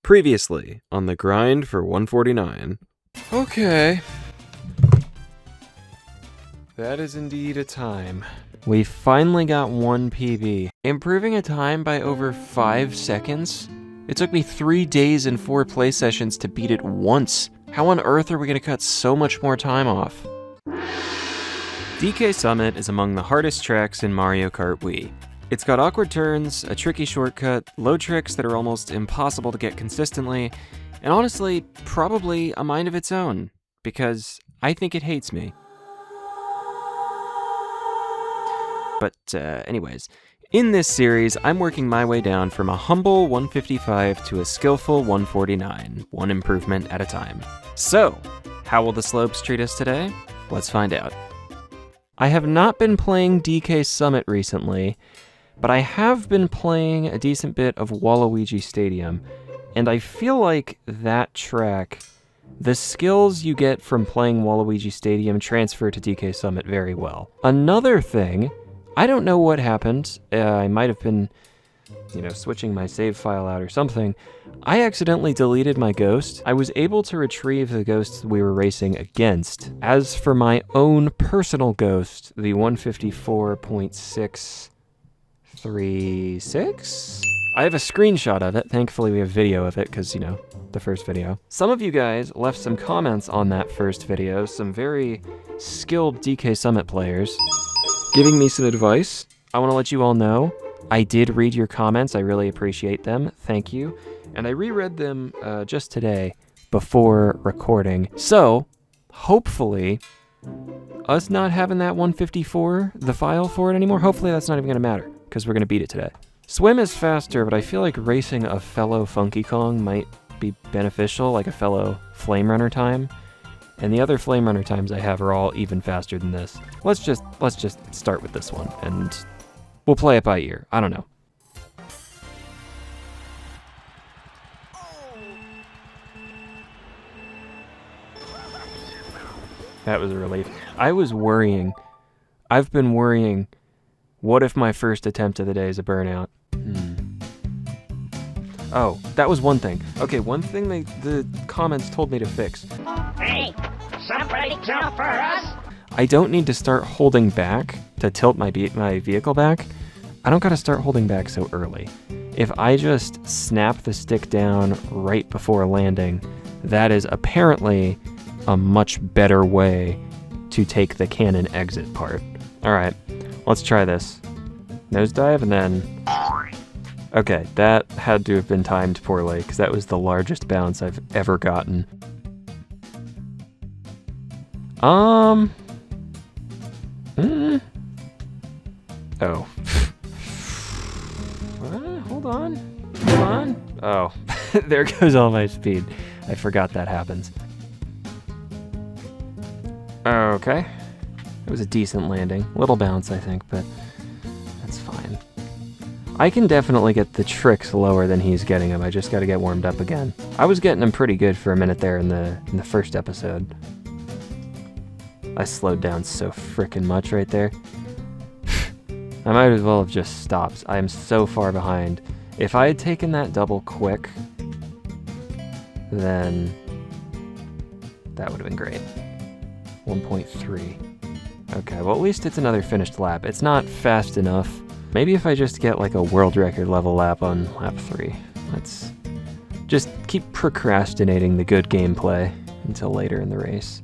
Previously on the grind for 149. Okay. That is indeed a time. We finally got one PB. Improving a time by over 5 seconds? It took me 3 days and 4 play sessions to beat it once. How on earth are we going to cut so much more time off? DK Summit is among the hardest tracks in Mario Kart Wii. It's got awkward turns, a tricky shortcut, low tricks that are almost impossible to get consistently, and honestly, probably a mind of its own, because I think it hates me. But anyways, in this series, I'm working my way down from a humble 155 to a skillful 149, one improvement at a time. So, how will the slopes treat us today? Let's find out. I have not been playing DK Summit recently, but I have been playing a decent bit of Waluigi Stadium, and I feel like that track, the skills you get from playing Waluigi Stadium transfer to DK Summit very well. Another thing, I don't know what happened, I might have been, switching my save file out or something. I accidentally deleted my ghost. I was able to retrieve the ghosts we were racing against. As for my own personal ghost, the 154.636, I have a screenshot of it. Thankfully we have video of it because, the first video. Some of you guys left some comments on that first video, some very skilled DK Summit players, giving me some advice. I want to let you all know, I did read your comments. I really appreciate them. Thank you. And I reread them just today before recording. So, hopefully, us not having that 154, the file for it anymore, hopefully that's not even going to matter, because we're going to beat it today. Swim is faster, but I feel like racing a fellow Funky Kong might be beneficial, like a fellow Flame Runner time. And the other Flame Runner times I have are all even faster than this. Let's just start with this one, and we'll play it by ear. I don't know. That was a relief. I was worrying. I've been worrying, what if my first attempt of the day is a burnout? Oh, that was one thing. Okay, one thing the comments told me to fix. Hey, somebody jump for us! I don't need to start holding back to tilt my vehicle back. I don't gotta start holding back so early. If I just snap the stick down right before landing, that is apparently a much better way to take the cannon exit part. Alright, let's try this. Nosedive and then... Okay, that had to have been timed poorly, because that was the largest bounce I've ever gotten. Oh. Hold on. Oh, there goes all my speed. I forgot that happens. Okay. It was a decent landing. Little bounce, I think, but that's fine. I can definitely get the tricks lower than he's getting them. I just gotta get warmed up again. I was getting them pretty good for a minute there in the first episode. I slowed down so frickin' much right there. I might as well have just stopped. I am so far behind. If I had taken that double quick, then that would have been great. 1.3. Okay, well at least it's another finished lap. It's not fast enough. Maybe if I just get like a world record level lap on lap 3. Let's just keep procrastinating the good gameplay until later in the race.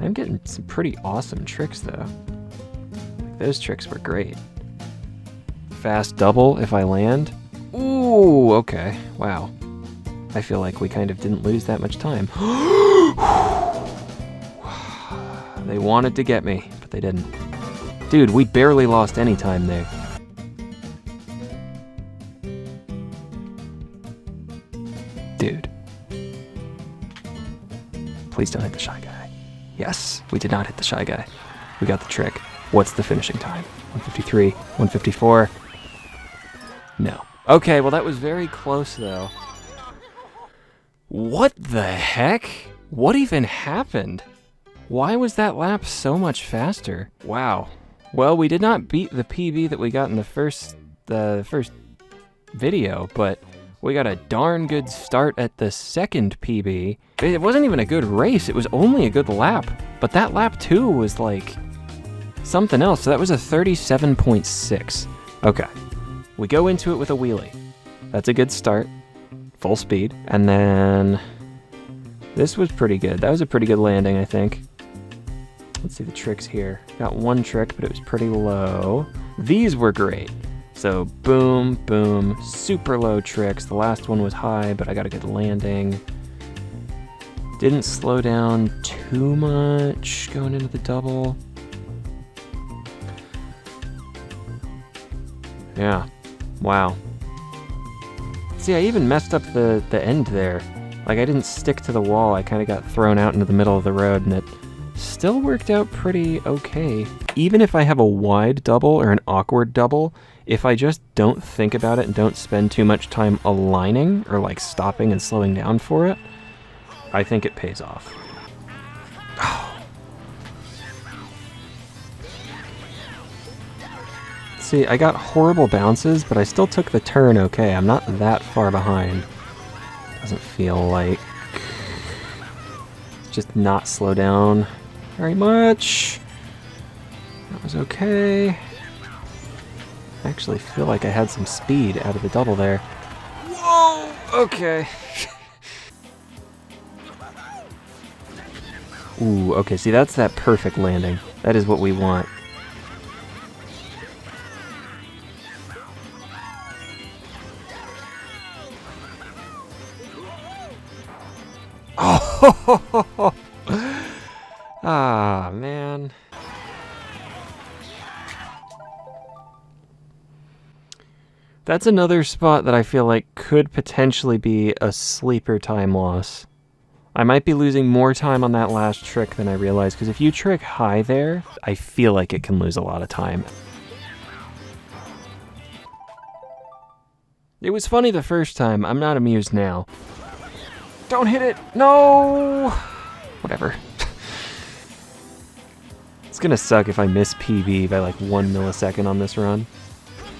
I'm getting some pretty awesome tricks though. Like, those tricks were great. Fast double if I land. Ooh, okay. Wow. I feel like we kind of didn't lose that much time. They wanted to get me, but they didn't. Dude, we barely lost any time there. Dude. Please don't hit the Shy Guy. Yes, we did not hit the Shy Guy. We got the trick. What's the finishing time? 153, 154. No. Okay, well that was very close though. What the heck? What even happened? Why was that lap so much faster? Wow. Well, we did not beat the PB that we got in the first video, but We got a darn good start at the second PB. It wasn't even a good race, it was only a good lap. But that lap 2 was like something else, so that was a 37.6. Okay, we go into it with a wheelie. That's a good start, full speed. And then this was pretty good. That was a pretty good landing, I think. Let's see the tricks here. Got one trick, but it was pretty low. These were great. So boom, boom, super low tricks. The last one was high, but I got a good landing. Didn't slow down too much going into the double. Yeah, wow. See, I even messed up the end there. Like, I didn't stick to the wall. I kind of got thrown out into the middle of the road, and it still worked out pretty okay. Even if I have a wide double or an awkward double, if I just don't think about it and don't spend too much time aligning or like stopping and slowing down for it, I think it pays off. See, I got horrible bounces, but I still took the turn okay. I'm not that far behind. Doesn't feel like... Just not slow down very much. That was okay. I actually feel like I had some speed out of the double there. Whoa! Okay. Ooh, okay, see, that's that perfect landing. That is what we want. Oh! Ah, man. That's another spot that I feel like could potentially be a sleeper time loss. I might be losing more time on that last trick than I realized, because if you trick high there, I feel like it can lose a lot of time. It was funny the first time, I'm not amused now. Don't hit it! No! Whatever. It's gonna suck if I miss PB by like 1 millisecond on this run.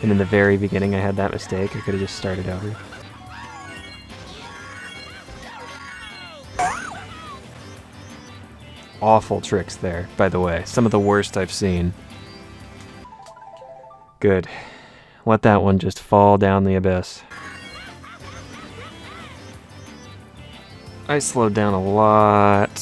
And in the very beginning I had that mistake. I could have just started over. Awful tricks there, by the way. Some of the worst I've seen. Good. Let that one just fall down the abyss. I slowed down a lot.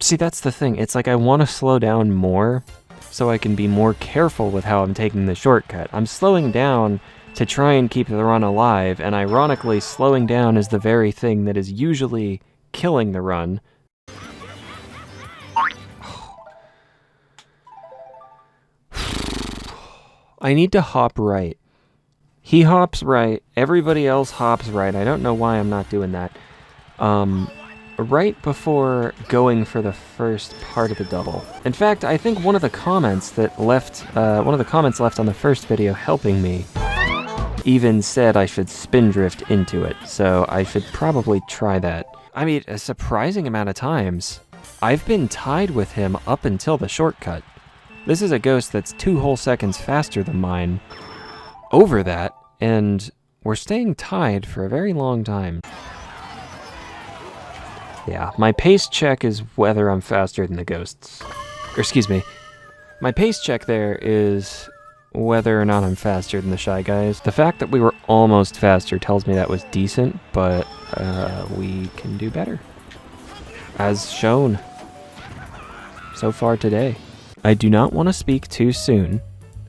See, that's the thing. It's like I want to slow down more so I can be more careful with how I'm taking the shortcut. I'm slowing down to try and keep the run alive, and ironically, slowing down is the very thing that is usually killing the run. I need to hop right. He hops right, everybody else hops right. I don't know why I'm not doing that. Right before going for the first part of the double. In fact, I think one of the comments left on the first video helping me even said I should spin drift into it, so I should probably try that. I mean, a surprising amount of times, I've been tied with him up until the shortcut. This is a ghost that's 2 whole seconds faster than mine over that, and we're staying tied for a very long time. Yeah, my pace check is whether I'm faster than the ghosts. Or excuse me, my pace check there is whether or not I'm faster than the Shy Guys. The fact that we were almost faster tells me that was decent, but we can do better. As shown so far today. I do not want to speak too soon,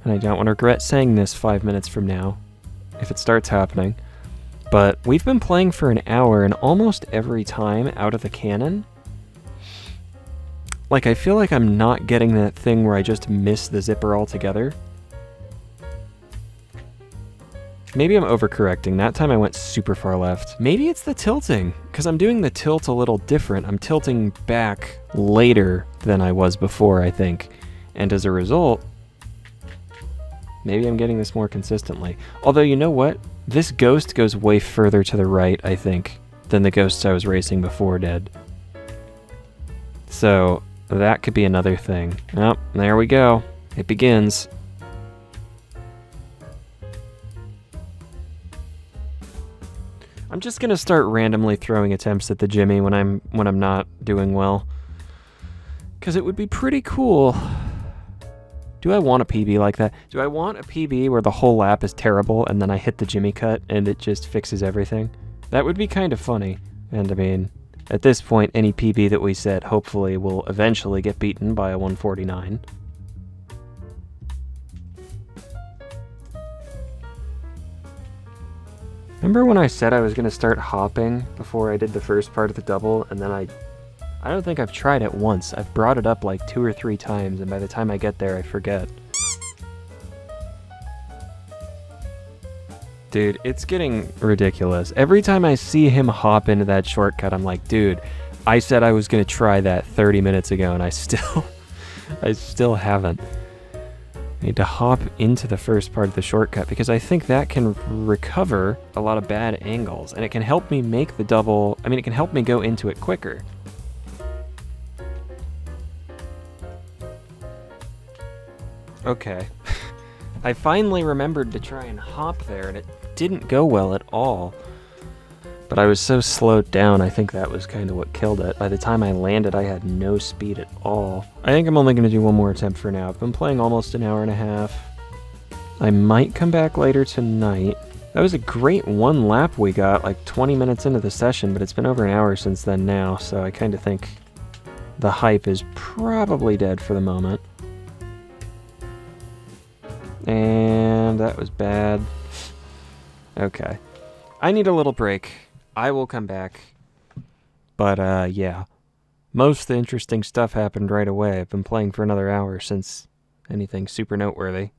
and I don't want to regret saying this 5 minutes from now, if it starts happening. But we've been playing for an hour, and almost every time out of the cannon, like, I feel like I'm not getting that thing where I just miss the zipper altogether. Maybe I'm overcorrecting. That time I went super far left. Maybe it's the tilting, because I'm doing the tilt a little different. I'm tilting back later than I was before, I think. And as a result, maybe I'm getting this more consistently. Although, you know what? This ghost goes way further to the right, I think, than the ghosts I was racing before did. So, that could be another thing. Oh, there we go. It begins. I'm just gonna start randomly throwing attempts at the Jimmy when I'm not doing well. Cause it would be pretty cool. Do I want a PB like that? Do I want a PB where the whole lap is terrible and then I hit the Jimmy cut and it just fixes everything? That would be kind of funny. And I mean, at this point, any PB that we set hopefully will eventually get beaten by a 149. Remember when I said I was going to start hopping before I did the first part of the double, and then I don't think I've tried it once. I've brought it up like 2 or 3 times, and by the time I get there, I forget. Dude, it's getting ridiculous. Every time I see him hop into that shortcut, I'm like, dude, I said I was going to try that 30 minutes ago, and I still haven't. I need to hop into the first part of the shortcut, because I think that can recover a lot of bad angles, and it can help me make the double, I mean, it can help me go into it quicker. Okay. I finally remembered to try and hop there, and it didn't go well at all. But I was so slowed down, I think that was kind of what killed it. By the time I landed, I had no speed at all. I think I'm only going to do one more attempt for now. I've been playing almost an hour and a half. I might come back later tonight. That was a great one lap we got, like 20 minutes into the session, but it's been over an hour since then now, so I kind of think the hype is probably dead for the moment. And that was bad. Okay. I need a little break. I will come back. But, yeah. Most of the interesting stuff happened right away. I've been playing for another hour since anything super noteworthy.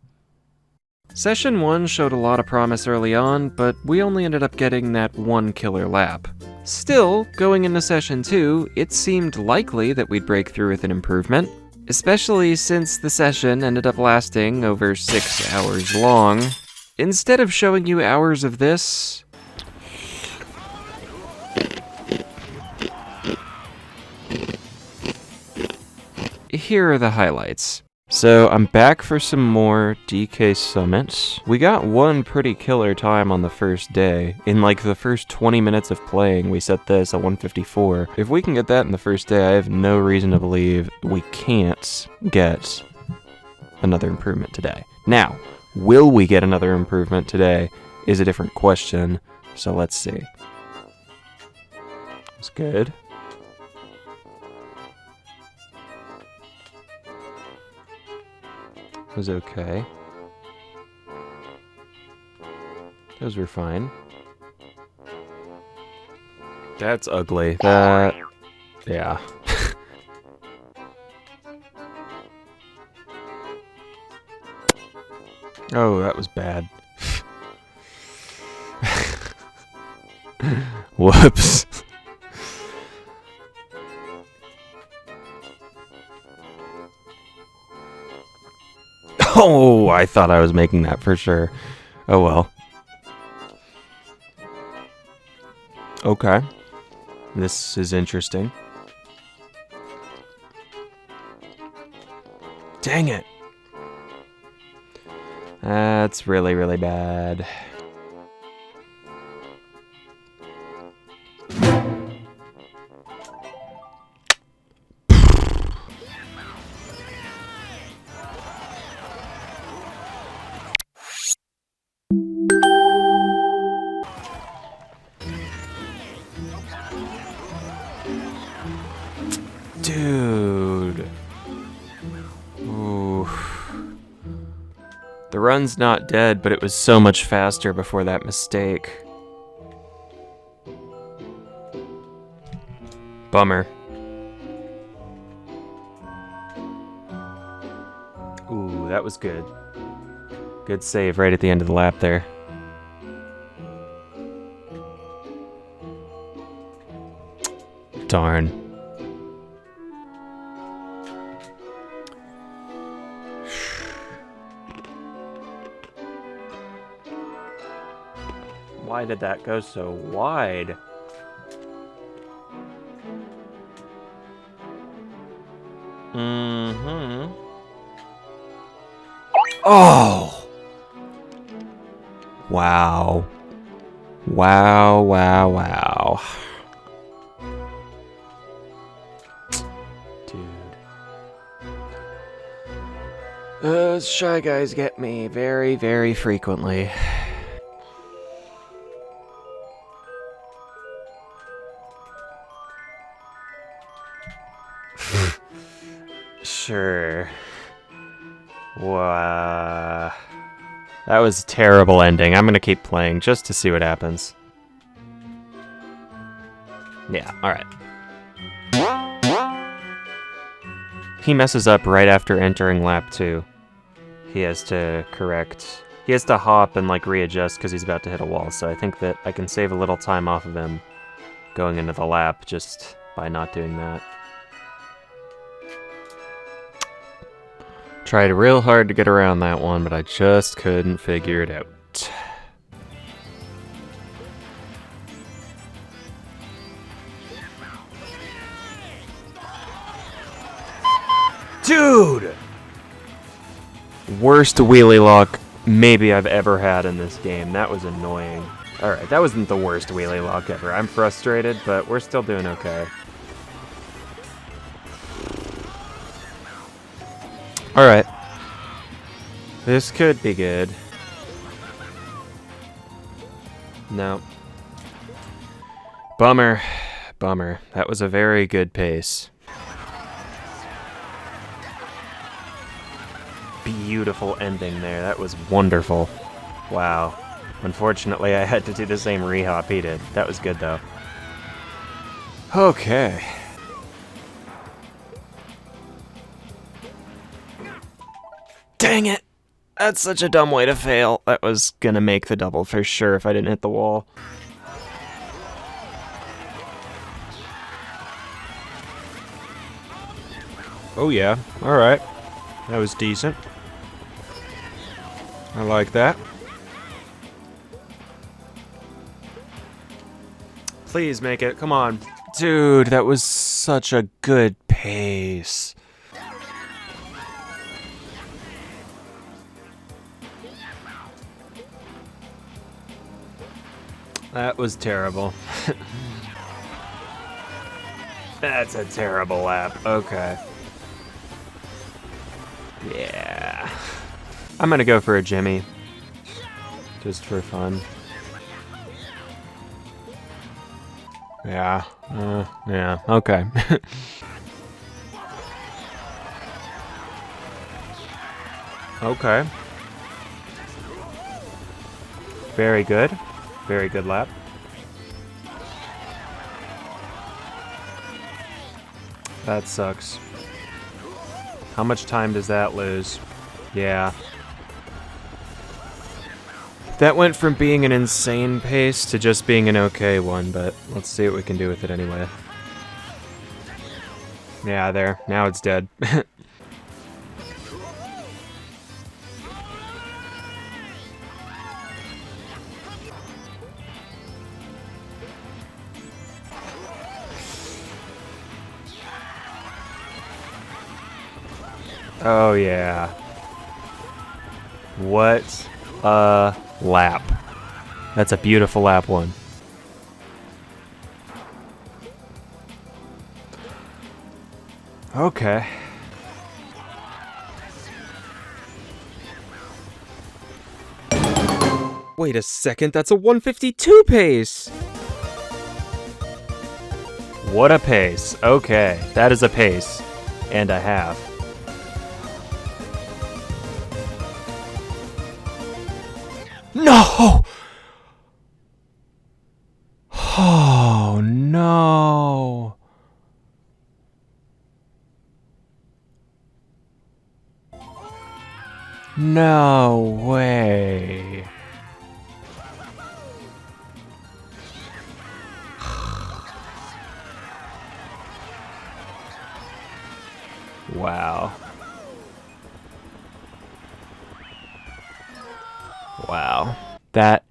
Session 1 showed a lot of promise early on, but we only ended up getting that one killer lap. Still, going into Session 2, it seemed likely that we'd break through with an improvement. Especially since the session ended up lasting over 6 hours long. Instead of showing you hours of this, here are the highlights. So I'm back for some more DK summits. We got one pretty killer time on the first day. In like the first 20 minutes of playing, we set this at 154. If we can get that in the first day, I have no reason to believe we can't get another improvement today. Now, will we get another improvement today is a different question, so let's see. It's good. Was okay. Those were fine. That's ugly. That... yeah. Oh, that was bad. Whoops. Oh, I thought I was making that for sure. Oh well. Okay. This is interesting. Dang it. That's really, really bad. Dude. Ooh. The run's not dead, but it was so much faster before that mistake. Bummer. Ooh, that was good. Good save right at the end of the lap there. Darn. Why did that go so wide? Mm-hmm. Oh! Wow. Wow, wow, wow. Dude. Those Shy Guys get me very, very frequently. Sure. Wow. That was a terrible ending. I'm gonna keep playing just to see what happens. Yeah, alright. He messes up right after entering lap 2. He has to correct. He has to hop and like readjust because he's about to hit a wall, so I think that I can save a little time off of him going into the lap just by not doing that. Tried real hard to get around that one, but I just couldn't figure it out. Dude! Worst wheelie lock maybe I've ever had in this game. That was annoying. Alright, that wasn't the worst wheelie lock ever. I'm frustrated, but we're still doing okay. Alright. This could be good. No. Bummer. Bummer. That was a very good pace. Beautiful ending there. That was wonderful. Wow. Unfortunately, I had to do the same rehop he did. That was good, though. Okay. Dang it! That's such a dumb way to fail. That was gonna make the double for sure if I didn't hit the wall. Oh yeah, alright. That was decent. I like that. Please make it, come on. Dude, that was such a good pace. That was terrible. That's a terrible lap. Okay. Yeah. I'm gonna go for a Jimmy. Just for fun. Yeah. Yeah. Okay. Okay. Very good. Very good lap. That sucks. How much time does that lose? Yeah. That went from being an insane pace to just being an okay one, but let's see what we can do with it anyway. Yeah, there. Now it's dead. Oh, yeah. What a lap. That's a beautiful lap one. Okay. Wait a second, that's a 152 pace! What a pace. Okay, that is a pace. And a half. No! Oh, no. No way. Wow. Wow. That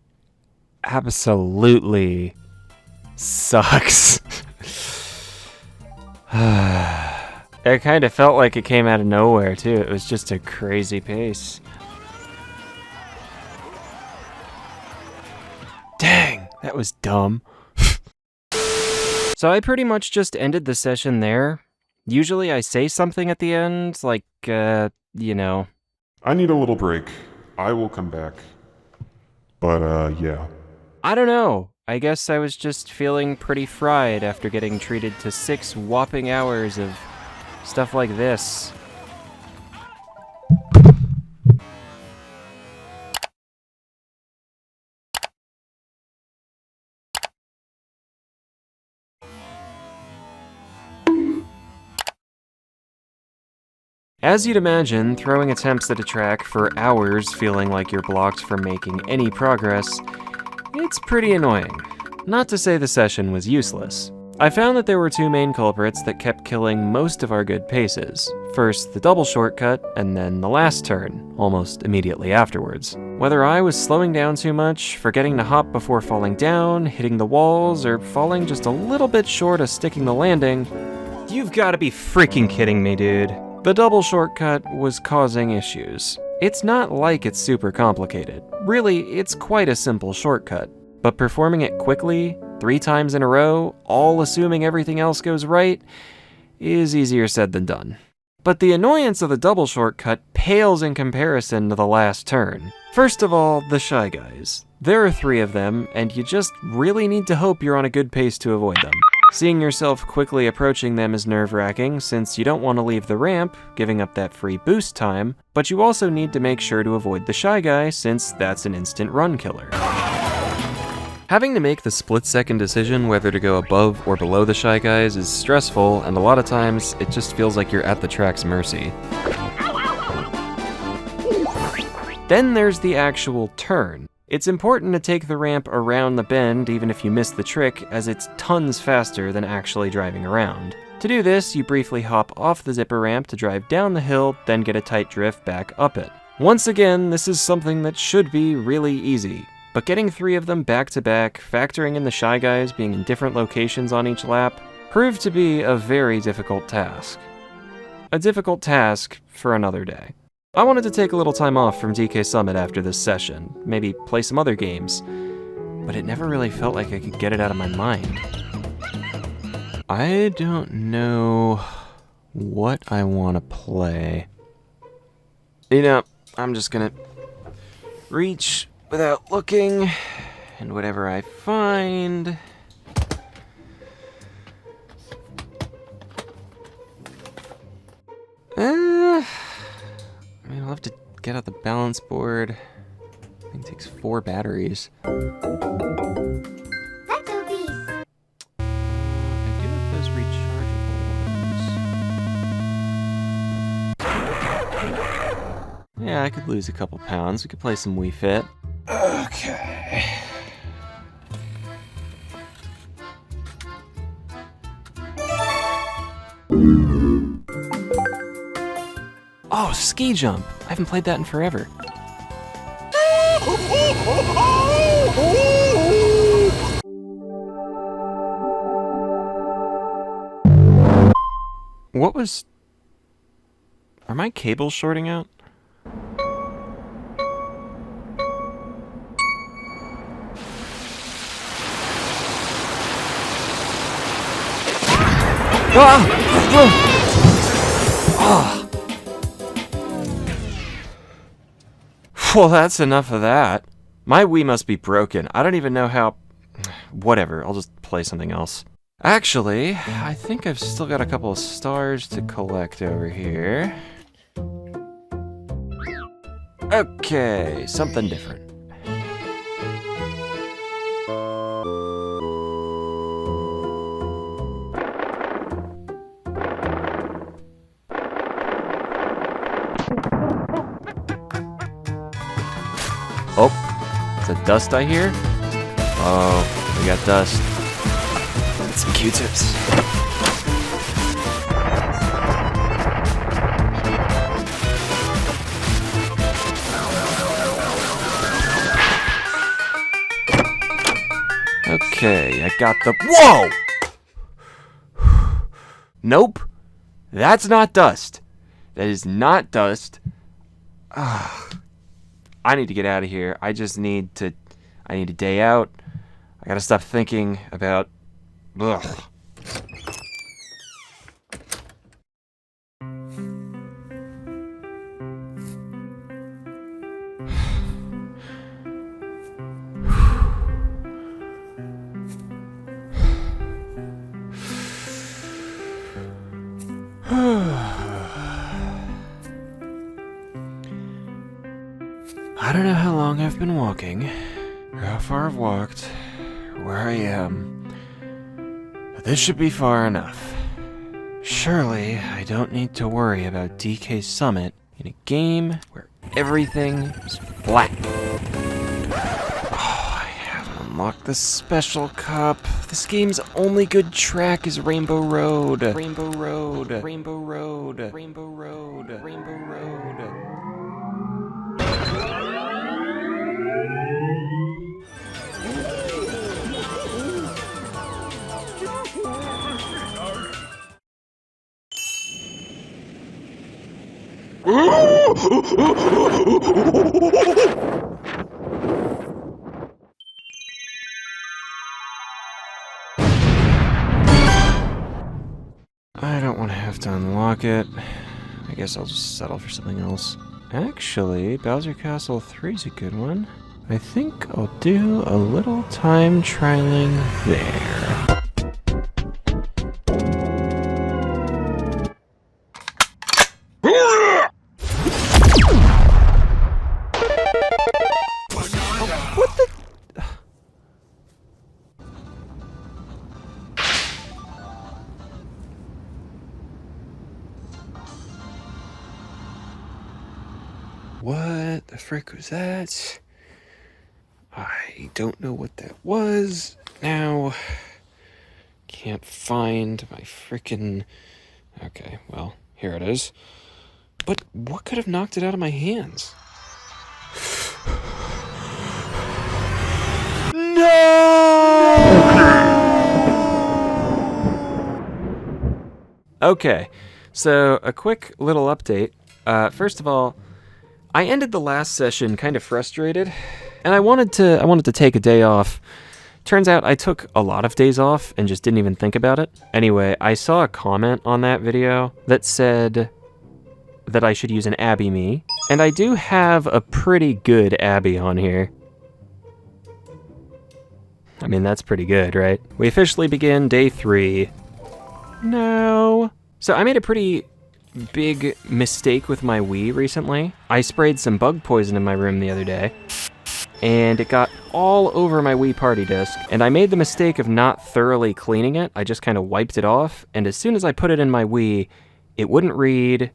absolutely sucks. It kind of felt like it came out of nowhere, too. It was just a crazy pace. Dang, That was dumb. So I pretty much just ended the session there. Usually I say something at the end, like, you know. I need a little break. I will come back. But, yeah. I don't know. I guess I was just feeling pretty fried after getting treated to 6 whopping hours of stuff like this. As you'd imagine, throwing attempts at a track for hours feeling like you're blocked from making any progress, it's pretty annoying. Not to say the session was useless. I found that there were 2 main culprits that kept killing most of our good paces. First, the double shortcut, and then the last turn, almost immediately afterwards. Whether I was slowing down too much, forgetting to hop before falling down, hitting the walls, or falling just a little bit short of sticking the landing, you've gotta be freaking kidding me, dude. The double shortcut was causing issues. It's not like it's super complicated. Really, it's quite a simple shortcut. But performing it quickly, 3 times in a row, all assuming everything else goes right, is easier said than done. But the annoyance of the double shortcut pales in comparison to the last turn. First of all, the Shy Guys. There are 3 of them, and you just really need to hope you're on a good pace to avoid them. Seeing yourself quickly approaching them is nerve-wracking since you don't want to leave the ramp, giving up that free boost time, but you also need to make sure to avoid the Shy Guy since that's an instant run killer. Having to make the split-second decision whether to go above or below the Shy Guys is stressful, and a lot of times it just feels like you're at the track's mercy. Then there's the actual turn. It's important to take the ramp around the bend even if you miss the trick, as it's tons faster than actually driving around. To do this, you briefly hop off the zipper ramp to drive down the hill, then get a tight drift back up it. Once again, this is something that should be really easy, but getting 3 of them back to back, factoring in the Shy Guys being in different locations on each lap, proved to be a very difficult task. A difficult task for another day. I wanted to take a little time off from DK Summit after this session, maybe play some other games, but it never really felt like I could get it out of my mind. I don't know what I want to play. You know, I'm just gonna reach without looking, and whatever I find... I mean, I'll have to get out the balance board. I think it takes 4 batteries. I do have those rechargeable ones. Yeah, I could lose a couple pounds. We could play some Wii Fit. Okay. Oh, ski jump! I haven't played that in forever. What was... Are my cables shorting out? Ah! Oh! Well, that's enough of that. My Wii must be broken. I don't even know how... Whatever, I'll just play something else. Actually, I think I've still got a couple of stars to collect over here. Okay, something different. Oh, is that dust I hear? Oh, we got dust. Got some Q-tips. Okay, I got the... Whoa! Nope. That's not dust. That is not dust. I need to get out of here. I need a day out. I gotta stop thinking about... Ugh. I don't know how long I've been walking, or how far I've walked, or where I am, but this should be far enough. Surely, I don't need to worry about DK Summit in a game where everything is flat. Oh, I haven't unlocked the special cup. This game's only good track is Rainbow Road. Rainbow Road. Rainbow Road. Rainbow Road. Rainbow Road. I don't want to have to unlock it. I guess I'll just settle for something else. Actually, Bowser Castle 3's a good one. I think I'll do a little time trialing there. What the? What the frick was that? I don't know what that was. Now, can't find my frickin'... Okay, well, here it is. But what could have knocked it out of my hands? Okay, so a quick little update. First of all, I ended the last session kind of frustrated, and I wanted to take a day off. Turns out I took a lot of days off and just didn't even think about it. Anyway, I saw a comment on that video that said that I should use an Abby me, and I do have a pretty good Abby on here. I mean, that's pretty good, right? We officially begin day 3. No. So I made a pretty big mistake with my Wii recently. I sprayed some bug poison in my room the other day, and it got all over my Wii party disc, and I made the mistake of not thoroughly cleaning it. I just kind of wiped it off, and as soon as I put it in my Wii, it wouldn't read.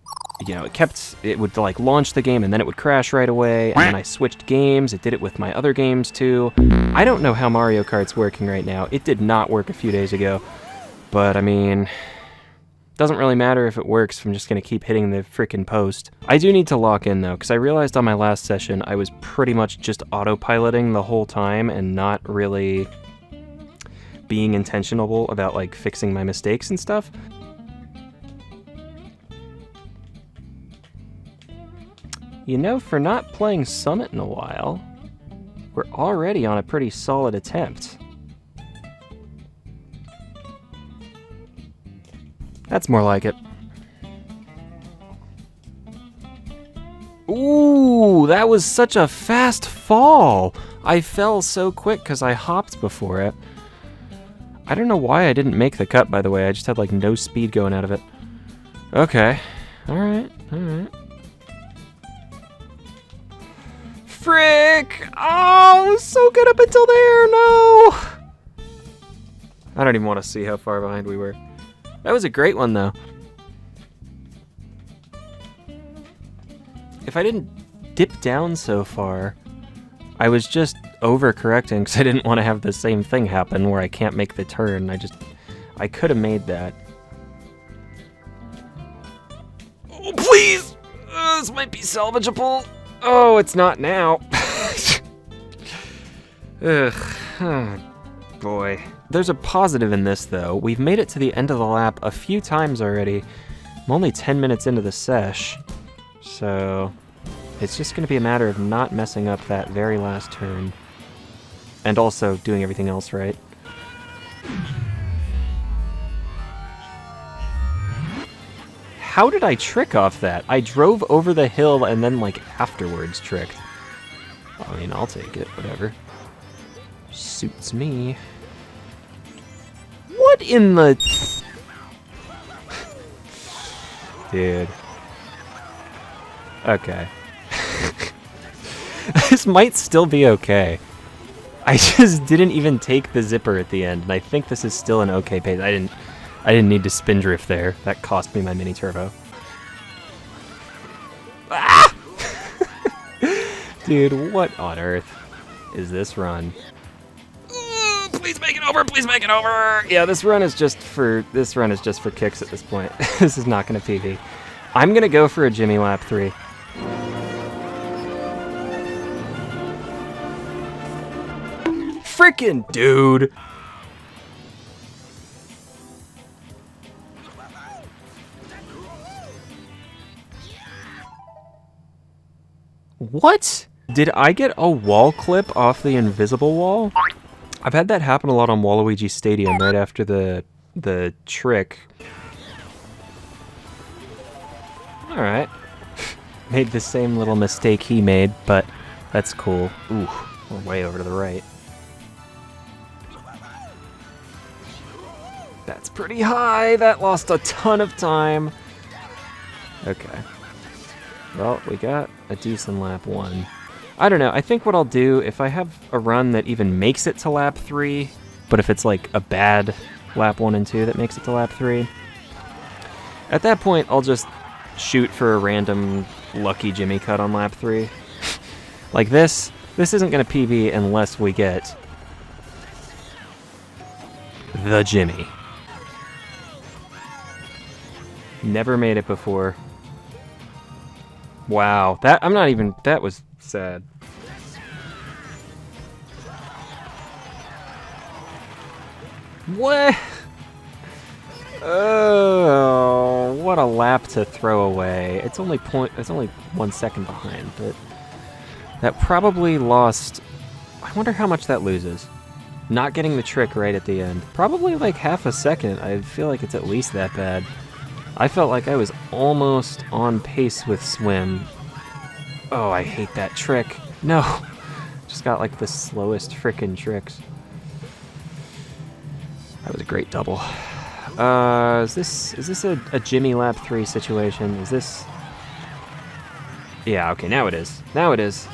You know, it would like launch the game and then it would crash right away, and then I switched games. It did it with my other games too. I don't know how Mario Kart's working right now. It did not work a few days ago, but I mean, doesn't really matter if it works if I'm just gonna keep hitting the frickin' post. I do need to lock in though, because I realized on my last session I was pretty much just autopiloting the whole time and not really being intentional about like fixing my mistakes and stuff. You know, for not playing Summit in a while, we're already on a pretty solid attempt. That's more like it. Ooh, that was such a fast fall. I fell so quick because I hopped before it. I don't know why I didn't make the cut, by the way. I just had like no speed going out of it. Okay. Alright, alright. Frick! Oh, it was so good up until there, no! I don't even want to see how far behind we were. That was a great one, though. If I didn't dip down so far, I was just overcorrecting because I didn't want to have the same thing happen where I can't make the turn. I could have made that. Oh, please! This might be salvageable. Oh, it's not now. Ugh. Oh, boy. There's a positive in this, though. We've made it to the end of the lap a few times already. I'm only 10 minutes into the sesh, so it's just going to be a matter of not messing up that very last turn. and also doing everything else right. How did I trick off that? I drove over the hill and then, like, afterwards tricked. I mean, I'll take it, whatever. Suits me. What in the... Dude. Okay. This might still be okay. I just didn't even take the zipper at the end, and I think this is still an okay pace. I didn't need to spin drift there. That cost me my mini turbo. Ah! Dude, what on earth is this run? Please make it over! Please make it over! Yeah, this run is just for kicks at this point. This is not gonna PB. I'm gonna go for a Jimmy lap 3. Frickin' dude! What? Did I get a wall clip off the invisible wall? I've had that happen a lot on Waluigi Stadium right after the trick. Alright. Made the same little mistake he made, but that's cool. Ooh, we're way over to the right. That's pretty high. That lost a ton of time. Okay. Well, we got a decent lap 1. I don't know. I think what I'll do, if I have a run that even makes it to lap 3, but if it's like a bad lap 1 and 2 that makes it to lap 3, at that point I'll just shoot for a random lucky Jimmy cut on lap 3. Like this isn't going to PB unless we get the Jimmy. Never made it before. Wow, that was sad. What? Oh, what a lap to throw away. It's only 1 second behind, but that probably lost. I wonder how much that loses. Not getting the trick right at the end. Probably like half a second. I feel like it's at least that bad. I felt like I was almost on pace with Swim. Oh, I hate that trick. No. Just got like the slowest frickin' tricks. That was a great double. Is this a Jimmy lap 3 situation? Is this... Yeah, okay, now it is. Now it is.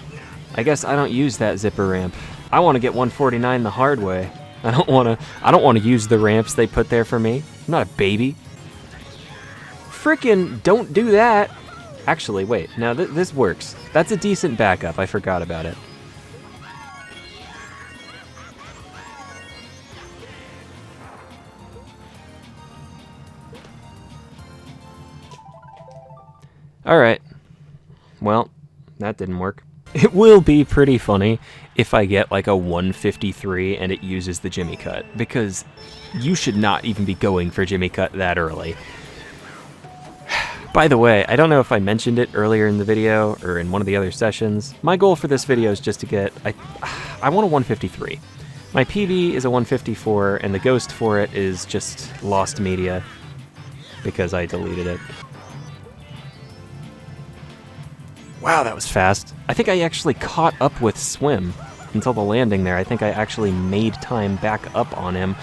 I guess I don't use that zipper ramp. I want to get 149 the hard way. I don't want to use the ramps they put there for me. I'm not a baby. Frickin' don't do that. Actually, wait. Now this works. That's a decent backup. I forgot about it. Alright. Well, that didn't work. It will be pretty funny if I get like a 153 and it uses the Jimmy cut, because you should not even be going for Jimmy cut that early. By the way, I don't know if I mentioned it earlier in the video or in one of the other sessions. My goal for this video is just to get... I want a 153. My PB is a 154, and the ghost for it is just lost media because I deleted it. Wow, that was fast. I think I actually caught up with Swim until the landing there. I think I actually made time back up on him.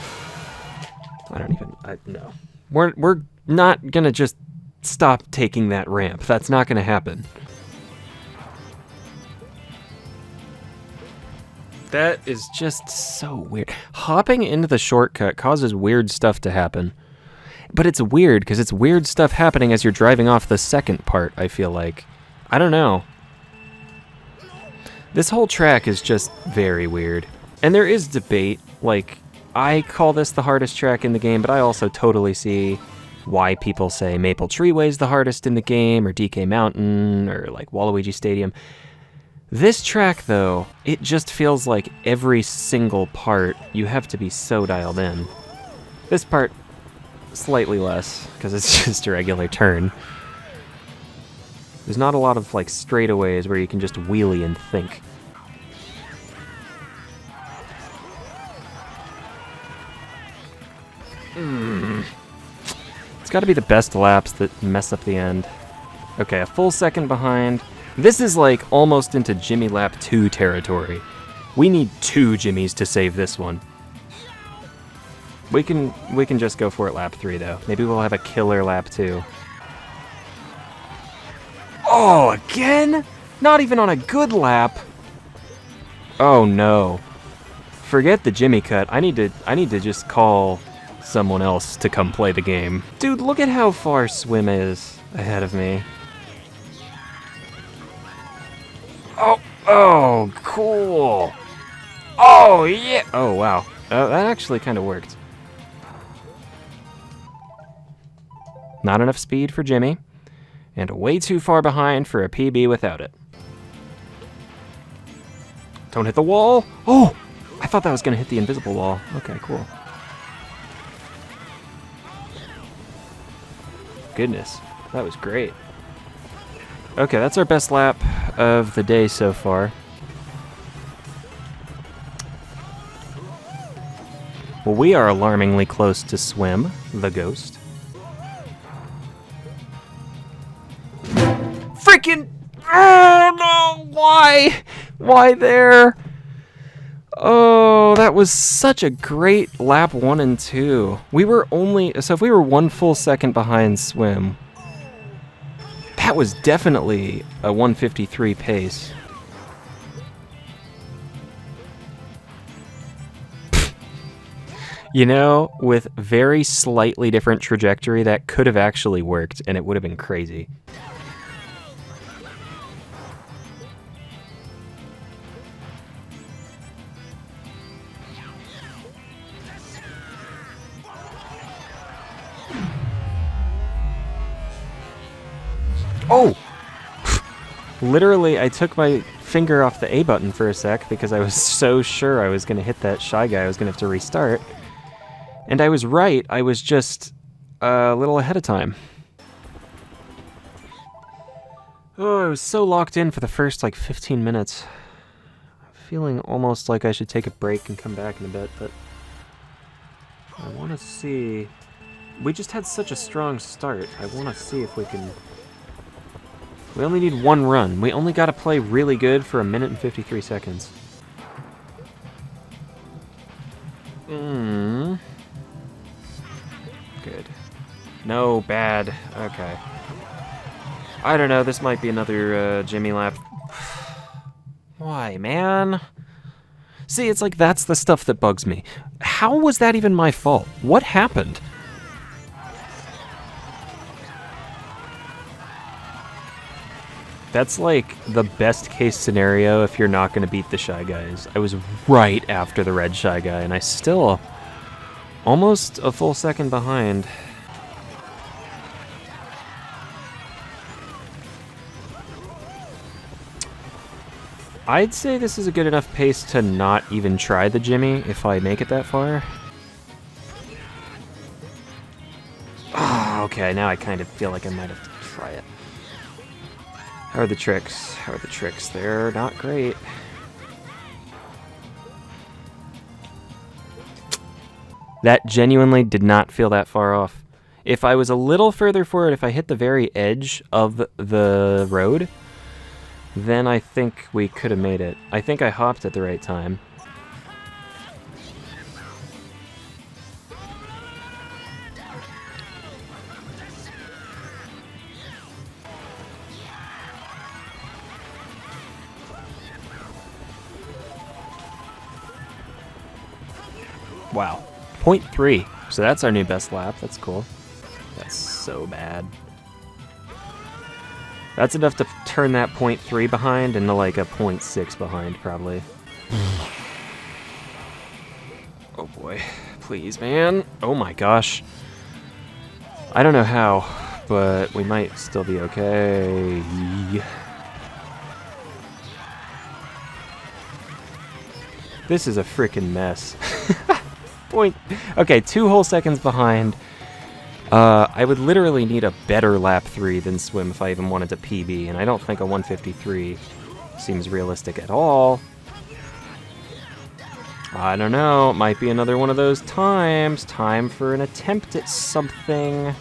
No. We're not gonna just stop taking that ramp. That's not gonna happen. That is just so weird. Hopping into the shortcut causes weird stuff to happen. But it's weird because it's weird stuff happening as you're driving off the second part, I feel like. I don't know. This whole track is just very weird. And there is debate. Like, I call this the hardest track in the game, but I also totally see why people say Maple Treeway is the hardest in the game, or DK Mountain, or like Waluigi Stadium. This track, though, it just feels like every single part you have to be so dialed in. This part, slightly less, because it's just a regular turn. There's not a lot of like straightaways where you can just wheelie and think. It's got to be the best laps that mess up the end. Okay, a full second behind. This is like almost into Jimmy Lap 2 territory. We need 2 Jimmys to save this one. We can just go for it lap 3 though. Maybe we'll have a killer lap 2. Oh, again? Not even on a good lap. Oh no. Forget the Jimmy cut. I need to just call someone else to come play the game. Dude, look at how far Swim is ahead of me. Oh, cool. Oh, yeah. Oh, wow. That actually kind of worked. Not enough speed for Jimmy, and way too far behind for a PB without it. Don't hit the wall. Oh, I thought that was going to hit the invisible wall. Okay, cool. Goodness, that was great. Okay, that's our best lap of the day so far. Well, we are alarmingly close to Swim, the ghost. Freaking! Oh no! Why? Why there? Oh, that was such a great lap 1 and 2. We were so if we were 1 full second behind Swim, that was definitely a 153 pace. You know, with very slightly different trajectory, that could have actually worked, and it would have been crazy. Oh! Literally, I took my finger off the A button for a sec because I was so sure I was going to hit that Shy Guy. I was going to have to restart. And I was right. I was just a little ahead of time. Oh, I was so locked in for the first, like, 15 minutes. I'm feeling almost like I should take a break and come back in a bit, but I want to see... We just had such a strong start. I want to see if we can... We only need 1 run. We only got to play really good for 1 minute and 53 seconds. Good. No, bad. Okay. I don't know, this might be another Jimmy lap. Why, man? See, it's like that's the stuff that bugs me. How was that even my fault? What happened? That's like the best case scenario if you're not going to beat the Shy Guys. I was right after the red Shy Guy, and I still almost a full second behind. I'd say this is a good enough pace to not even try the Jimmy if I make it that far. Oh, okay, now I kind of feel like I might have to try it. How are the tricks? How are the tricks? They're not great. That genuinely did not feel that far off. If I was a little further forward, if I hit the very edge of the road, then I think we could have made it. I think I hopped at the right time. Wow. 0.3. So that's our new best lap. That's cool. That's so bad. That's enough to turn that 0.3 behind into like a 0.6 behind, probably. Oh boy. Please, man. Oh my gosh. I don't know how, but we might still be okay. This is a freaking mess. Okay, 2 whole seconds behind. I would literally need a better lap 3 than Swim if I even wanted to PB, and I don't think a 153 seems realistic at all. I don't know. It might be another one of those times. Time for an attempt at something.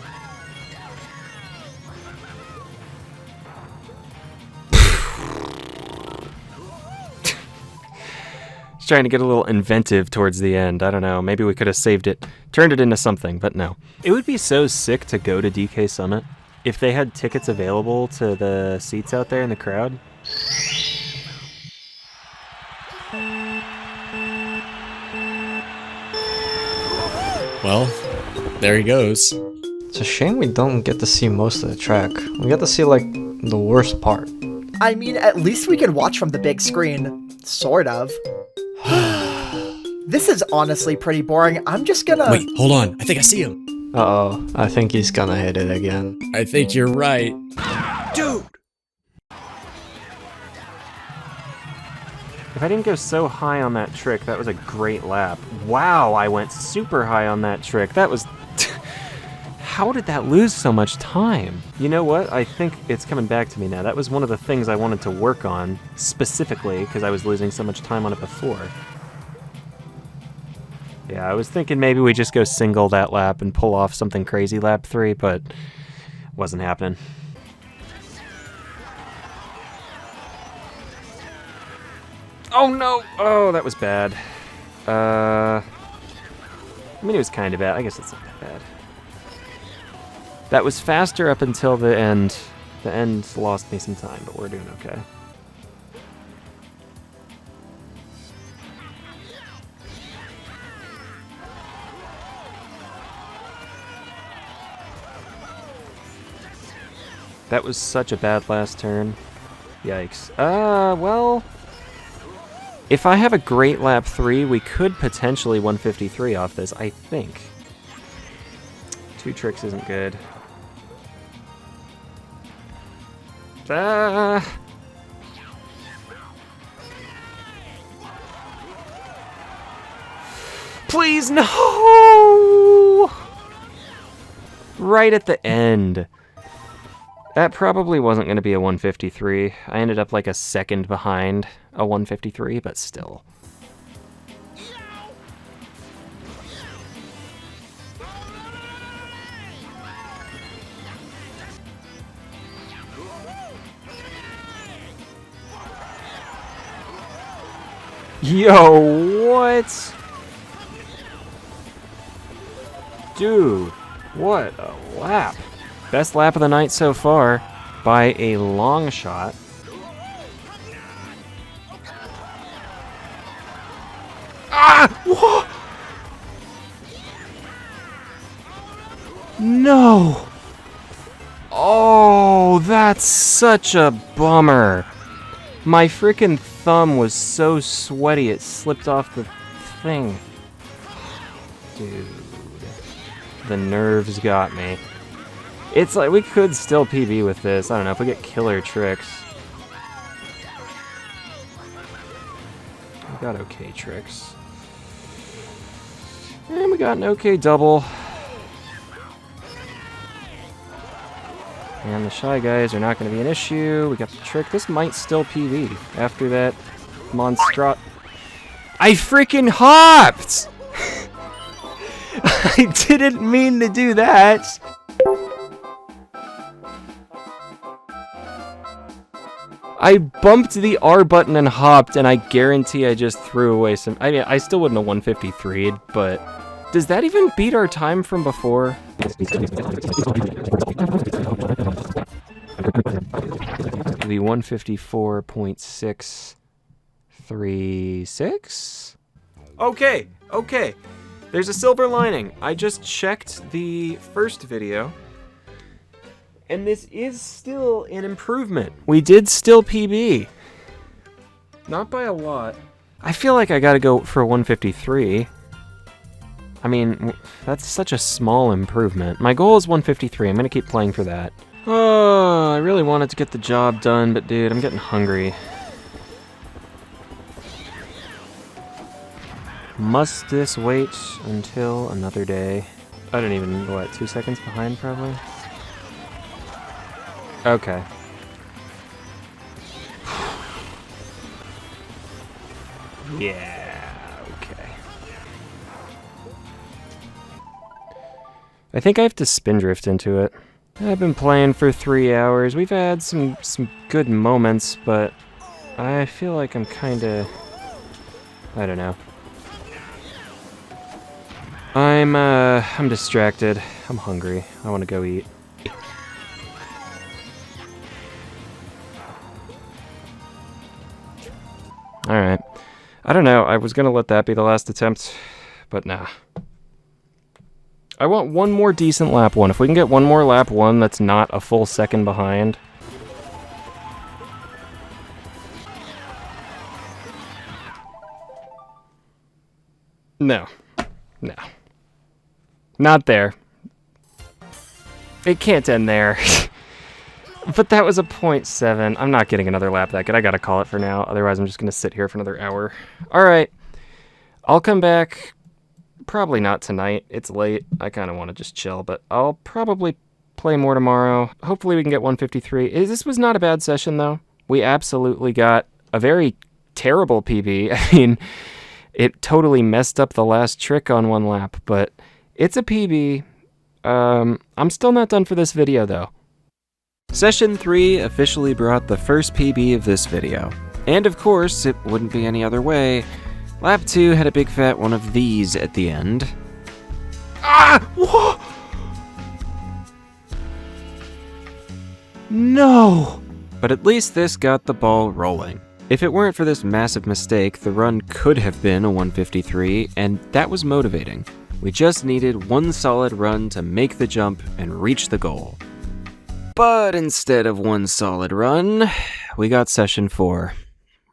Just trying to get a little inventive towards the end. I don't know. Maybe we could have saved it, turned it into something, but no. It would be so sick to go to DK Summit if they had tickets available to the seats out there in the crowd. Well, there he goes. It's a shame we don't get to see most of the track. We get to see, like, the worst part. I mean, at least we can watch from the big screen. Sort of. This is honestly pretty boring. I'm just gonna... Wait, hold on. I think I see him. Uh-oh, I think he's gonna hit it again. I think you're right. Dude! If I didn't go so high on that trick, that was a great lap. Wow, I went super high on that trick. That was... How did that lose so much time? You know what? I think it's coming back to me now. That was one of the things I wanted to work on, specifically, because I was losing so much time on it before. Yeah, I was thinking maybe we just go single that lap and pull off something crazy lap 3, but wasn't happening. Oh no! Oh, that was bad. I mean, it was kind of bad. I guess it's not that bad. That was faster up until the end. The end lost me some time, but we're doing okay. That was such a bad last turn. Yikes. Well... If I have a great lap 3, we could potentially 153 off this, I think. 2 tricks isn't good. Please, no! Right at the end. That probably wasn't going to be a 153. I ended up like a second behind a 153, but still. Yo, what? Dude, what a lap. Best lap of the night so far, by a long shot. Ah! Whoa! No! Oh, that's such a bummer. My freaking thumb was so sweaty it slipped off the thing. Dude. The nerves got me. It's like, we could still PB with this. I don't know, if we get killer tricks. We got okay tricks. And we got an okay double. And the Shy Guys are not going to be an issue. We got the trick. This might still PB after that monstro... I freaking hopped! I didn't mean to do that! I bumped the R button and hopped, and I guarantee I just threw away some... I mean, I still wouldn't have 153'd, but... Does that even beat our time from before? The 154.636? Okay, okay. There's a silver lining. I just checked the first video. And this is still an improvement. We did still PB. Not by a lot. I feel like I gotta go for 153. I mean, that's such a small improvement. My goal is 153. I'm gonna keep playing for that. Oh, I really wanted to get the job done, but dude, I'm getting hungry. Must this wait until another day? I don't even, what, 2 seconds behind probably? Okay. Yeah, okay. I think I have to spindrift into it. I've been playing for 3 hours. We've had some good moments, but I feel like I'm kinda... I don't know. I'm distracted. I'm hungry. I want to go eat. Alright. I don't know. I was gonna let that be the last attempt, but nah. I want one more decent lap one. If we can get one more lap one that's not a full second behind. No. No. Not there. It can't end there. But that was a 0.7. I'm not getting another lap that good. I gotta call it for now. Otherwise, I'm just gonna sit here for another hour. Alright. I'll come back. Probably not tonight. It's late. I kind of want to just chill, but I'll probably play more tomorrow. Hopefully we can get 153. This was not a bad session, though. We absolutely got a very terrible PB. I mean, it totally messed up the last trick on one lap, but it's a PB. I'm still not done for this video, though. Session 3 officially brought the first PB of this video. And of course, it wouldn't be any other way. Lap 2 had a big fat one of these at the end. Ah! Whoa! No! But at least this got the ball rolling. If it weren't for this massive mistake, the run could have been a 153, and that was motivating. We just needed one solid run to make the jump and reach the goal. But instead of one solid run, we got session 4.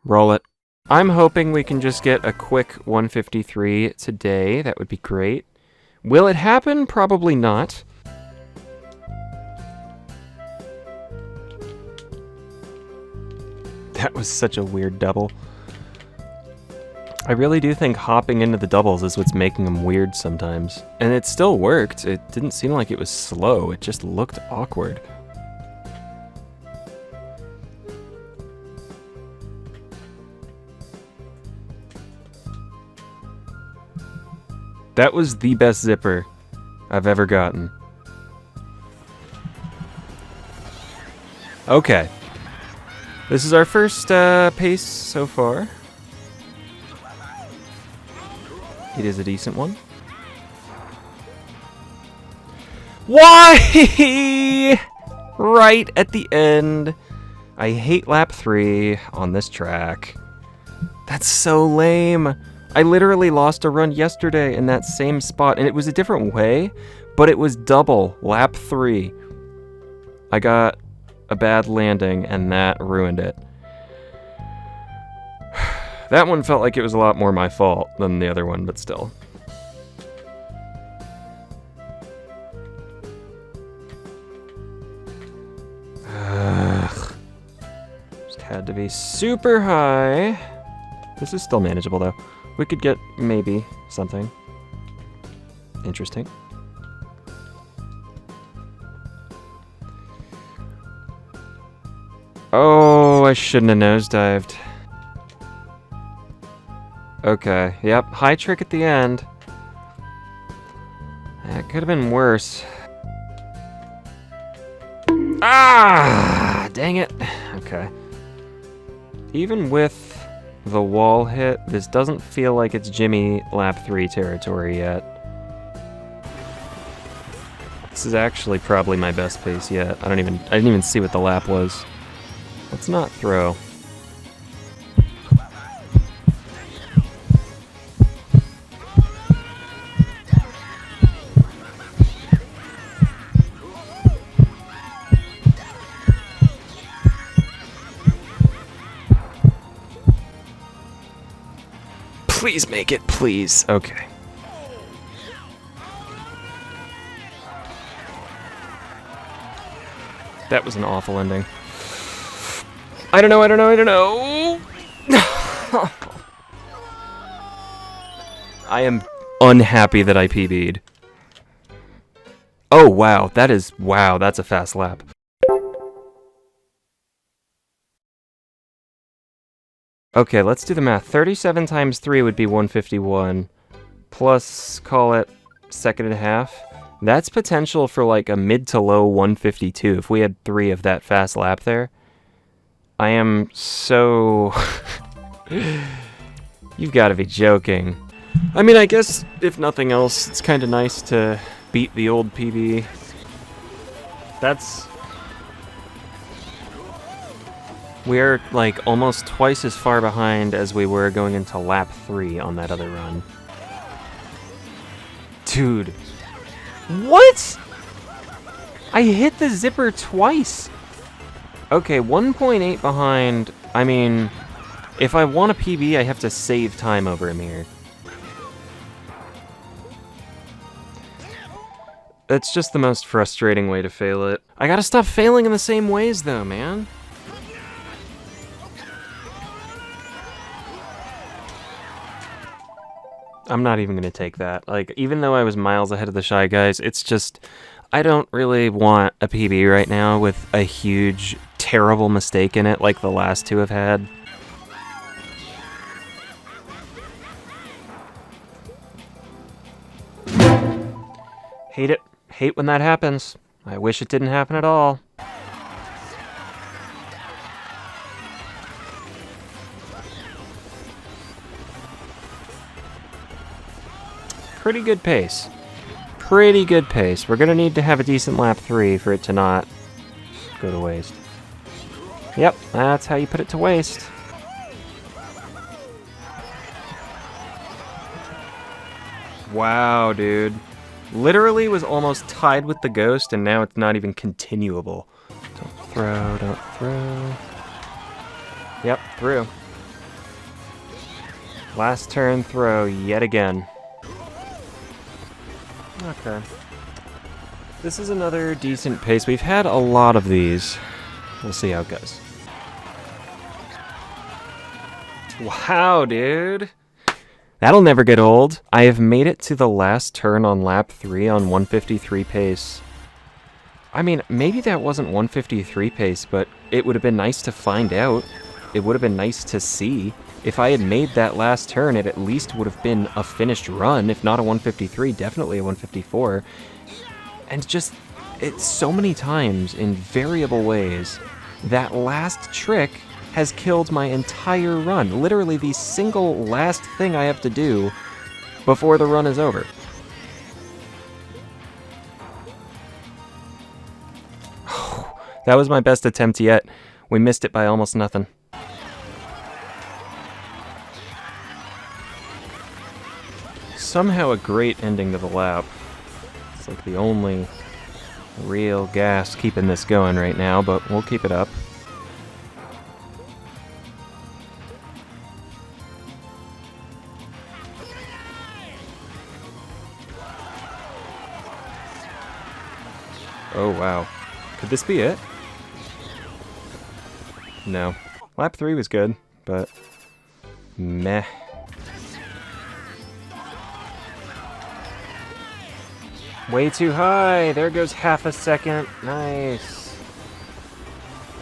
Roll it. I'm hoping we can just get a quick 153 today. That would be great. Will it happen? Probably not. That was such a weird double. I really do think hopping into the doubles is what's making them weird sometimes. And it still worked. It didn't seem like it was slow. It just looked awkward. That was the best zipper I've ever gotten. Okay. This is our first pace so far. It is a decent one. Why? Right at the end. I hate lap 3 on this track. That's so lame. I literally lost a run yesterday in that same spot, and it was a different way, but it was double, lap 3. I got a bad landing, and that ruined it. That one felt like it was a lot more my fault than the other one, but still. Ugh. Just had to be super high. This is still manageable, though. We could get, maybe, something interesting. Oh, I shouldn't have nosedived. Okay, yep, high trick at the end. That could have been worse. Ah, dang it. Okay. Even with the wall hit, this doesn't feel like it's Jimmy lap 3 territory yet. This is actually probably my best pace yet. I didn't even see what the lap was. Let's not throw. Please make it, please. Okay. That was an awful ending. I don't know. I am unhappy that I PB'd. Oh, wow. That's a fast lap. Okay, let's do the math. 37 times 3 would be 151. Plus, call it second and a half. That's potential for like a mid to low 152 if we had 3 of that fast lap there. I am so... You've got to be joking. I mean, I guess, if nothing else, it's kind of nice to beat the old PB. That's... We're, like, almost twice as far behind as we were going into lap 3 on that other run. Dude. What?! I hit the zipper twice! Okay, 1.8 behind. I mean, if I want a PB, I have to save time over him here. That's just the most frustrating way to fail it. I gotta stop failing in the same ways, though, man. I'm not even gonna take that. Like, even though I was miles ahead of the Shy Guys, it's just... I don't really want a PB right now with a huge, terrible mistake in it like the last 2 have had. Hate it. Hate when that happens. I wish it didn't happen at all. Pretty good pace. Pretty good pace. We're gonna need to have a decent lap 3 for it to not go to waste. Yep, that's how you put it to waste. Wow, dude. Literally was almost tied with the Ghost, and now it's not even continuable. Don't throw, don't throw. Yep, through. Last turn throw yet again. Okay. This is another decent pace. We've had a lot of these. We'll see how it goes. Wow, dude. That'll never get old. I have made it to the last turn on lap 3 on 153 pace. I mean, maybe that wasn't 153 pace, but it would have been nice to find out. It would have been nice to see. If I had made that last turn, it at least would have been a finished run. If not a 153, definitely a 154. And just, it's so many times in variable ways, that last trick has killed my entire run. Literally the single last thing I have to do before the run is over. That was my best attempt yet. We missed it by almost nothing. Somehow a great ending to the lap. It's like the only real gas keeping this going right now, but we'll keep it up. Oh wow. Could this be it? No. Lap 3 was good, but meh. Way too high! There goes half a second. Nice.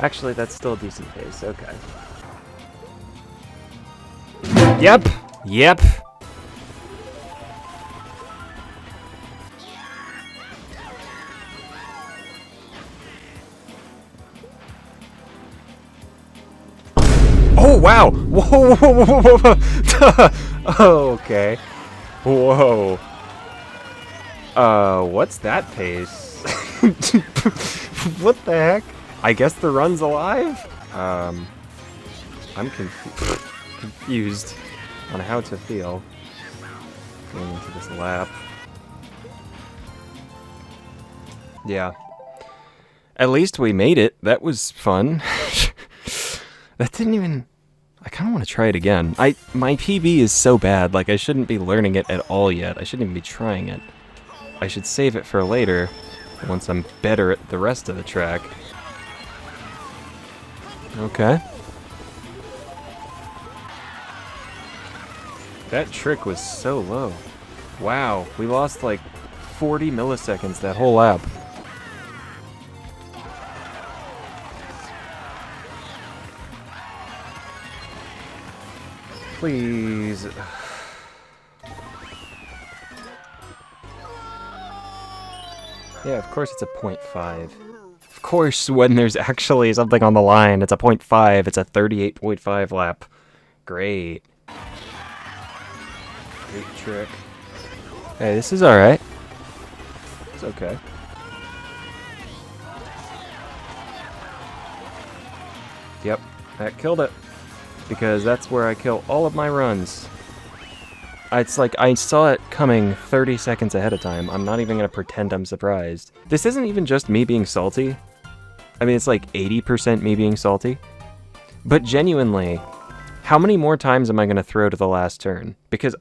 Actually, that's still a decent pace. Okay. Yep! Yep! Oh, wow! Whoa, whoa, whoa, whoa, whoa, whoa. Okay. Whoa. What's that pace? What the heck? I guess the run's alive? I'm confused on how to feel going into this lap. Yeah. At least we made it. That was fun. That didn't even... I kind of want to try it again. My PB is so bad, like I shouldn't be learning it at all yet. I shouldn't even be trying it. I should save it for later, once I'm better at the rest of the track. Okay. That trick was so low. Wow, we lost like 40 milliseconds that whole lap. Please. Yeah, of course it's a 0.5. Of course, when there's actually something on the line, it's a 0.5. It's a 38.5 lap. Great. Great trick. Hey, this is alright. It's okay. Yep, that killed it. Because that's where I kill all of my runs. It's like I saw it coming 30 seconds ahead of time. I'm not even going to pretend I'm surprised. This isn't even just me being salty. I mean, it's like 80% me being salty. But genuinely, how many more times am I going to throw to the last turn? Because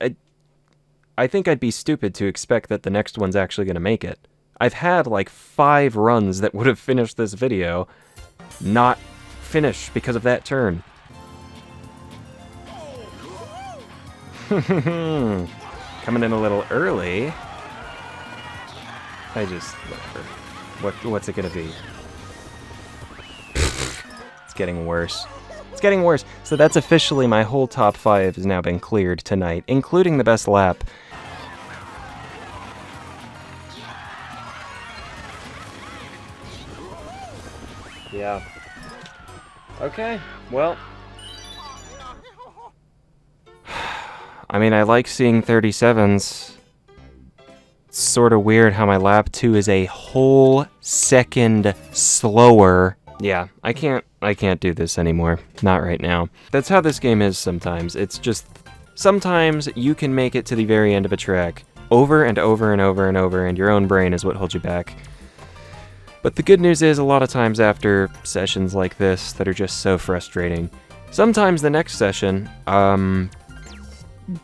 I think I'd be stupid to expect that the next one's actually going to make it. I've had like 5 runs that would have finished this video not finish because of that turn. Coming in a little early. Whatever. What's it gonna be? It's getting worse. It's getting worse. So that's officially my whole top 5 has now been cleared tonight, including the best lap. Yeah. Okay, well. I mean, I like seeing 37s. It's sort of weird how my lap 2 is a whole second slower. Yeah, I can't do this anymore. Not right now. That's how this game is sometimes. It's just, sometimes you can make it to the very end of a track over and over and over and over, and your own brain is what holds you back. But the good news is, a lot of times after sessions like this that are just so frustrating, sometimes the next session,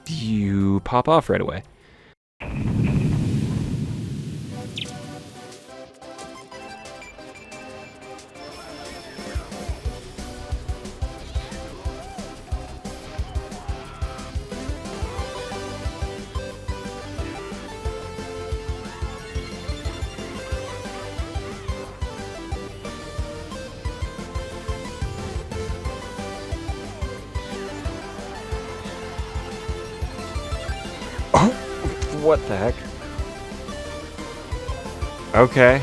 you pop off right away. What the heck? Okay.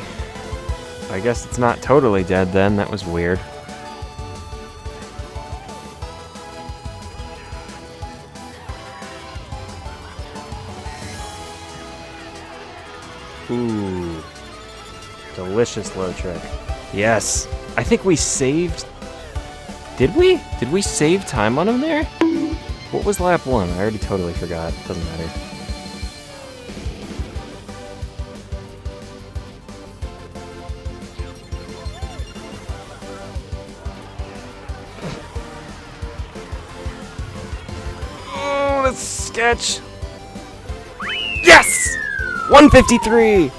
I guess it's not totally dead then. That was weird. Ooh. Delicious low trick. Yes. I think we saved... Did we? Did we save time on him there? What was lap 1? I already totally forgot. Doesn't matter. Sketch. Yes! 153!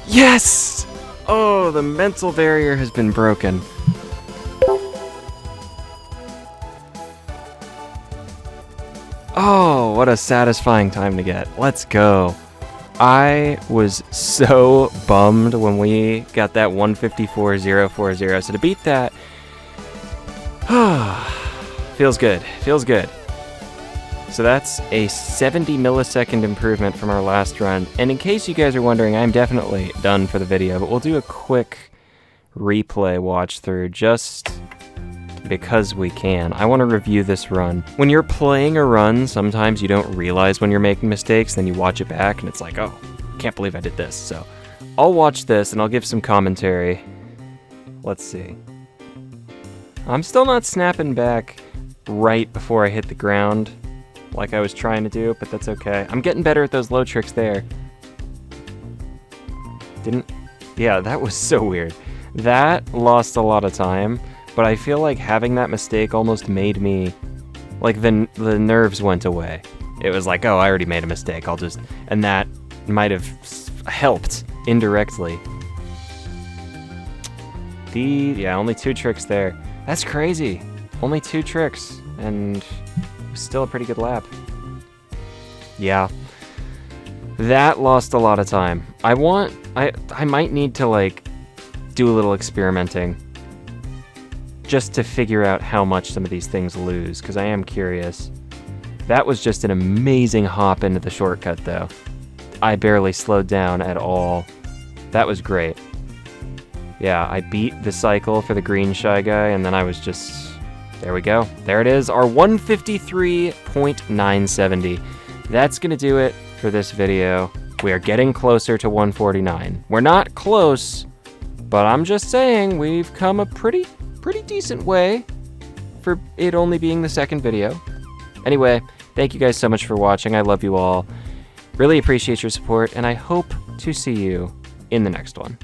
Yes! Oh, the mental barrier has been broken. Oh, what a satisfying time to get. Let's go. I was so bummed when we got that 154.040, so to beat that, feels good, feels good. So that's a 70 millisecond improvement from our last run. And in case you guys are wondering, I'm definitely done for the video, but we'll do a quick replay watch through just because we can. I want to review this run. When you're playing a run, sometimes you don't realize when you're making mistakes, then you watch it back and it's like, oh, can't believe I did this. So I'll watch this and I'll give some commentary. Let's see. I'm still not snapping back right before I hit the ground like I was trying to do, but that's okay. I'm getting better at those low tricks there. Yeah, that was so weird. That lost a lot of time, but I feel like having that mistake almost made me, like the nerves went away. It was like, oh, I already made a mistake, and that might have helped indirectly. Yeah, only 2 tricks there. That's crazy. Only 2 tricks, and still a pretty good lap. Yeah. That lost a lot of time. I might need to, like, do a little experimenting just to figure out how much some of these things lose, because I am curious. That was just an amazing hop into the shortcut, though. I barely slowed down at all. That was great. Yeah, I beat the cycle for the green Shy Guy, and then I was just... There we go. There it is, our 153.970. That's gonna do it for this video. We are getting closer to 149. We're not close, but I'm just saying we've come a pretty decent way for it only being the second video. Anyway, thank you guys so much for watching. I love you all. Really appreciate your support, and I hope to see you in the next one.